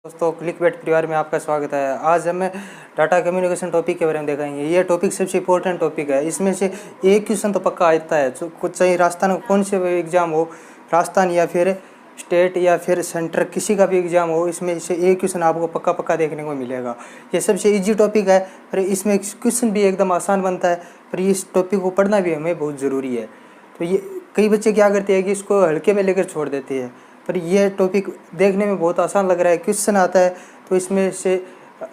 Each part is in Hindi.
दोस्तों, क्लिकबेट परिवार में आपका स्वागत है। आज हम डाटा कम्युनिकेशन टॉपिक के बारे में देखेंगे। ये टॉपिक सबसे इम्पोर्टेंट टॉपिक है। इसमें से एक क्वेश्चन तो पक्का आता है। कुछ चाहे राजस्थान कौन से एग्ज़ाम हो, राजस्थान या फिर स्टेट या फिर सेंटर, किसी का भी एग्ज़ाम हो, इसमें से एक क्वेश्चन आपको पक्का पक्का देखने को मिलेगा। ये सबसे ईजी टॉपिक है, पर इसमें क्वेश्चन भी एकदम आसान बनता है। पर इस टॉपिक को पढ़ना भी हमें बहुत ज़रूरी है। तो ये कई बच्चे क्या करते हैं कि इसको हल्के में लेकर छोड़ देते हैं, पर यह टॉपिक देखने में बहुत आसान लग रहा है। क्वेश्चन आता है तो इसमें से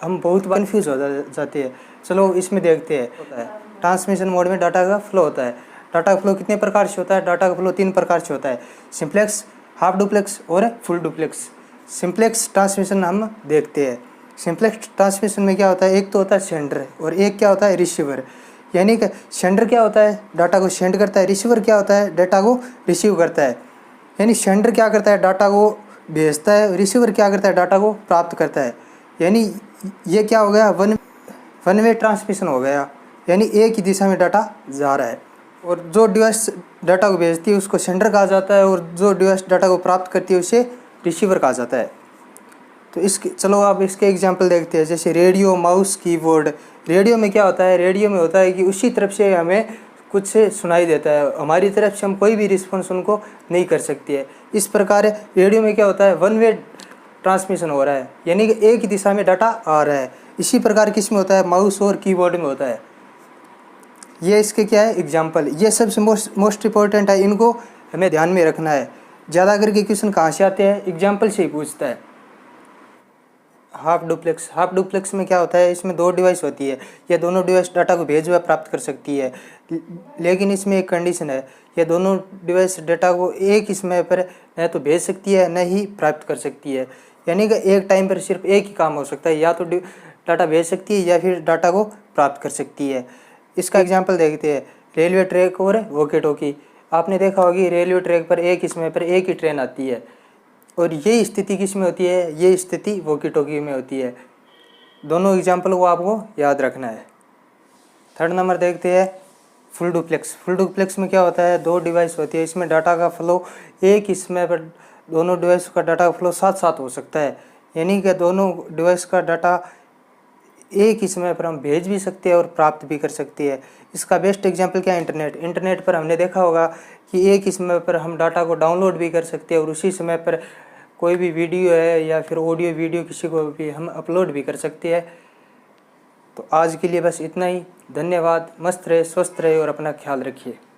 हम बहुत कन्फ्यूज़ हो जाते हैं। चलो इसमें देखते हैं। होता है ट्रांसमिशन मोड में डाटा का फ्लो होता है। डाटा का फ्लो कितने प्रकार से होता है? डाटा का फ्लो 3 प्रकार से होता है, सिंप्लेक्स, हाफ डुप्लेक्स और फुल डुप्लेक्स। सिंप्लेक्स ट्रांसमिशन हम देखते हैं। सिंप्लेक्स ट्रांसमिशन में क्या होता है? एक तो होता है सेंडर और एक क्या होता है? रिसीवर। यानी कि सेंडर क्या होता है? डाटा को सेंड करता है। रिसीवर क्या होता है? डाटा को रिसीव करता है। यानी सेंडर क्या करता है? डाटा को भेजता है। रिसीवर क्या करता है? डाटा को प्राप्त करता है। यानी ये क्या हो गया? वन वे ट्रांसमिशन हो गया। यानी एक ही दिशा में डाटा जा रहा है। और जो डिवाइस डाटा को भेजती है उसको सेंडर कहा जाता है, और जो डिवाइस डाटा को प्राप्त करती है उसे रिसीवर कहा जाता है। तो चलो आप इसके एग्जाम्पल देखते हैं। जैसे रेडियो, माउस, कीबोर्ड। रेडियो में क्या होता है? रेडियो में होता है कि उसी तरफ से हमें कुछ सुनाई देता है, हमारी तरफ से हम कोई भी रिस्पॉन्स उनको नहीं कर सकती है। इस प्रकार रेडियो में क्या होता है? वन वे ट्रांसमिशन हो रहा है, यानी कि एक ही दिशा में डाटा आ रहा है। इसी प्रकार किस में होता है? माउस और कीबोर्ड में होता है। ये इसके क्या है? एग्जाम्पल। ये सबसे मोस्ट इम्पोर्टेंट है, इनको हमें ध्यान में रखना है। ज़्यादा करके क्वेश्चन कहाँ से आते हैं? एग्जाम्पल से ही पूछता है। Half duplex. हाफ डुप्लेक्स में क्या होता है? इसमें 2 डिवाइस होती है। ये दोनों डिवाइस डाटा को भेज व प्राप्त कर सकती है, लेकिन इसमें एक कंडीशन है। ये दोनों डिवाइस डाटा को एक ही समय पर न तो भेज सकती है, न ही प्राप्त कर सकती है। यानी कि एक टाइम पर सिर्फ एक ही काम हो सकता है, या तो डाटा भेज सकती है या फिर डाटा को प्राप्त कर सकती है। इसका एग्जाम्पल देखते हैं। रेलवे ट्रैक और वॉकी टॉकी। आपने देखा होगी रेलवे ट्रैक पर एक ही समय पर एक ही ट्रेन आती है, और ये स्थिति किस में होती है? ये स्थिति वॉकी टॉकी में होती है। दोनों एग्जाम्पल को आपको याद रखना है। थर्ड नंबर देखते हैं, फुल डुप्लेक्स। फुल डुप्लेक्स में क्या होता है? 2 डिवाइस होती है। इसमें डाटा का फ्लो एक ही समय पर दोनों डिवाइस का डाटा का फ्लो साथ साथ हो सकता है। यानी कि दोनों डिवाइस का डाटा एक ही समय पर हम भेज भी सकते हैं और प्राप्त भी कर सकते हैं। इसका बेस्ट एग्जांपल क्या है? इंटरनेट। इंटरनेट पर हमने देखा होगा कि एक ही समय पर हम डाटा को डाउनलोड भी कर सकते हैं, और उसी समय पर कोई भी वीडियो है या फिर ऑडियो वीडियो किसी को भी हम अपलोड भी कर सकते हैं। तो आज के लिए बस इतना ही। धन्यवाद। मस्त रहे, स्वस्थ रहे और अपना ख्याल रखिए।